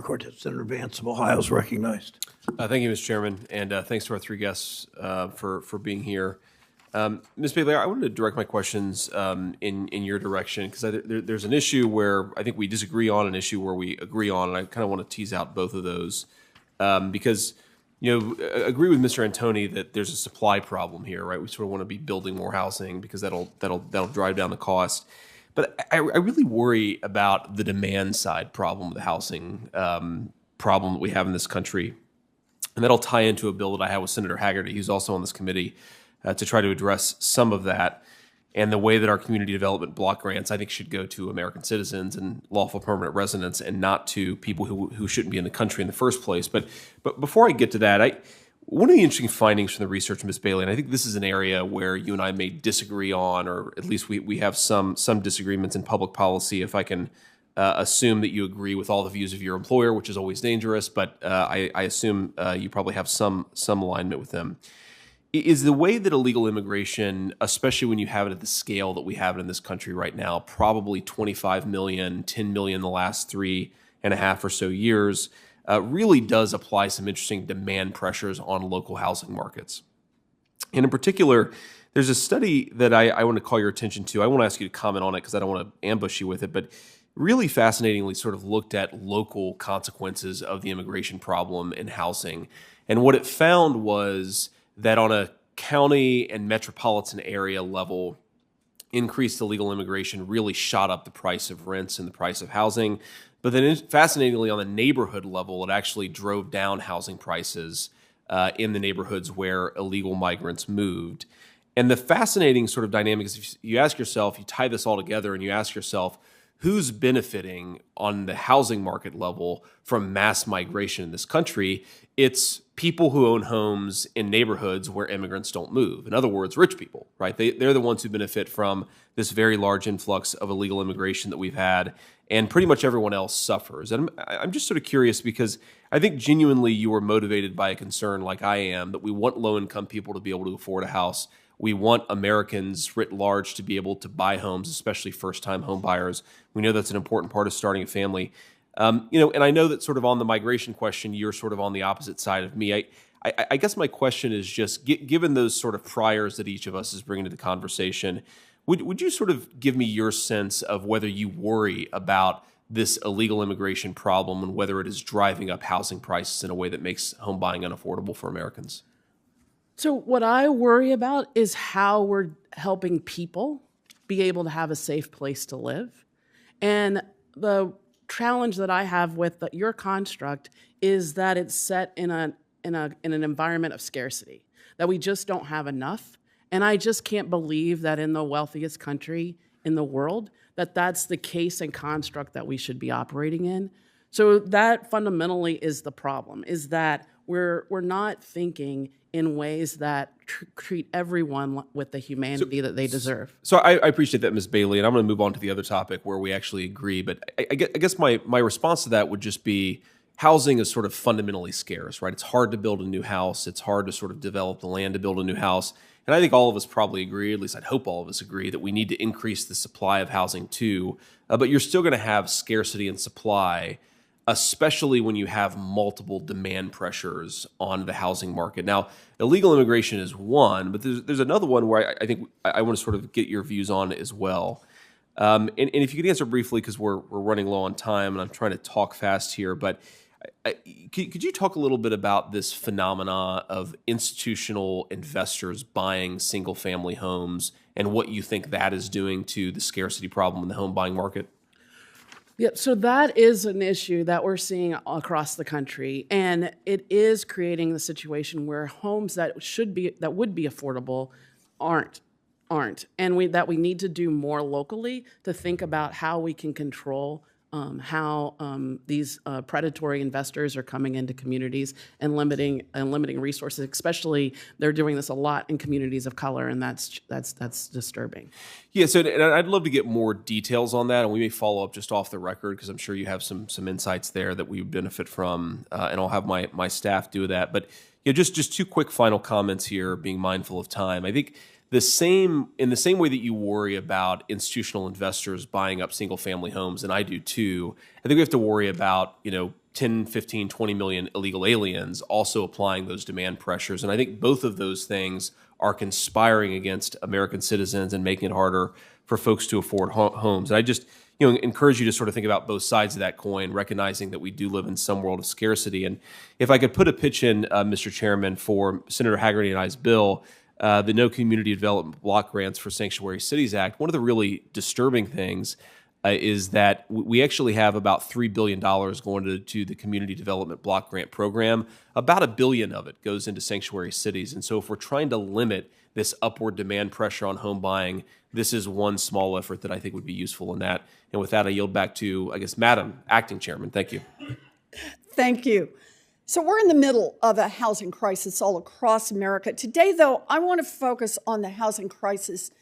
Cortez. Senator Vance of Ohio is recognized. Thank you, Mr. Chairman, and thanks to our three guests for being here. Ms. Bailey, I wanted to direct my questions in your direction because there's an issue where I think we disagree on, an issue where we agree on, and I kind of want to tease out both of those because agree with Mr. Antoni that there's a supply problem here, right? We sort of want to be building more housing because that'll drive down the cost. But I really worry about the demand side problem of the housing problem that we have in this country. And that'll tie into a bill that I have with Senator Hagerty, who's also on this committee, to try to address some of that. And the way that our community development block grants, I think, should go to American citizens and lawful permanent residents and not to people who shouldn't be in the country in the first place. But before I get to that, one of the interesting findings from the research, Ms. Bailey, and I think this is an area where you and I may disagree on, or at least we have some disagreements in public policy, if I can assume that you agree with all the views of your employer, which is always dangerous, but I assume you probably have some alignment with them, is the way that illegal immigration, especially when you have it at the scale that we have it in this country right now, probably 25 million, 10 million in the last 3.5 or so years, really does apply some interesting demand pressures on local housing markets. And in particular, there's a study that I want to call your attention to. I won't ask you to comment on it because I don't want to ambush you with it, but really fascinatingly sort of looked at local consequences of the immigration problem in housing. And what it found was that on a county and metropolitan area level, increased illegal immigration really shot up the price of rents and the price of housing. But then fascinatingly, on the neighborhood level, it actually drove down housing prices in the neighborhoods where illegal migrants moved. And the fascinating sort of dynamic is if you ask yourself, you tie this all together and you ask yourself, who's benefiting on the housing market level from mass migration in this country? It's people who own homes in neighborhoods where immigrants don't move. In other words, rich people, right? They're the ones who benefit from this very large influx of illegal immigration that we've had, and pretty much everyone else suffers. And I'm just sort of curious because I think genuinely you are motivated by a concern like I am that we want low-income people to be able to afford a house. We want Americans writ large to be able to buy homes, especially first-time home buyers. We know that's an important part of starting a family. And I know that sort of on the migration question, you're sort of on the opposite side of me. I guess my question is just, given those sort of priors that each of us is bringing to the conversation, would you sort of give me your sense of whether you worry about this illegal immigration problem and whether it is driving up housing prices in a way that makes home buying unaffordable for Americans? So what I worry about is how we're helping people be able to have a safe place to live. And the challenge that I have with your construct is that it's set in an environment of scarcity, that we just don't have enough. And I just can't believe that in the wealthiest country in the world, that that's the case and construct that we should be operating in. So that fundamentally is the problem, is that we're not thinking in ways that treat everyone with the humanity that they deserve. So I appreciate that, Ms. Bailey, and I'm going to move on to the other topic where we actually agree. But I guess my response to that would just be housing is sort of fundamentally scarce, right? It's hard to build a new house. It's hard to sort of develop the land to build a new house. And I think all of us probably agree, at least I'd hope all of us agree, that we need to increase the supply of housing too. But you're still going to have scarcity in supply, especially when you have multiple demand pressures on the housing market. Now, illegal immigration is one, but there's another one where I think I want to sort of get your views on as well. And if you could answer briefly, because we're running low on time and I'm trying to talk fast here, but could you talk a little bit about this phenomena of institutional investors buying single-family homes and what you think that is doing to the scarcity problem in the home buying market? Yeah, so that is an issue that we're seeing across the country, and it is creating the situation where homes that would be affordable aren't, and we need to do more locally to think about how we can control how these predatory investors are coming into communities and limiting resources. Especially, they're doing this a lot in communities of color, and that's disturbing. Yeah, so and I'd love to get more details on that, and we may follow up just off the record because I'm sure you have some insights there that we would benefit from, and I'll have my staff do that. But just two quick final comments here, being mindful of time. I think in the same way that you worry about institutional investors buying up single family homes, and I do too, I think we have to worry about 10, 15, 20 million illegal aliens, also applying those demand pressures. And I think both of those things are conspiring against American citizens and making it harder for folks to afford homes. And I just encourage you to sort of think about both sides of that coin, recognizing that we do live in some world of scarcity. And if I could put a pitch in, Mr. Chairman, for Senator Hagerty and I's bill, the No Community Development Block Grants for Sanctuary Cities Act, one of the really disturbing things is that we actually have about $3 billion going to the Community Development Block Grant Program. About $1 billion of it goes into sanctuary cities. And so if we're trying to limit this upward demand pressure on home buying, this is one small effort that I think would be useful in that. And with that, I yield back to, I guess, Madam Acting Chairman. Thank you. Thank you. So we're in the middle of a housing crisis all across America. Today, though, I want to focus on the housing crisis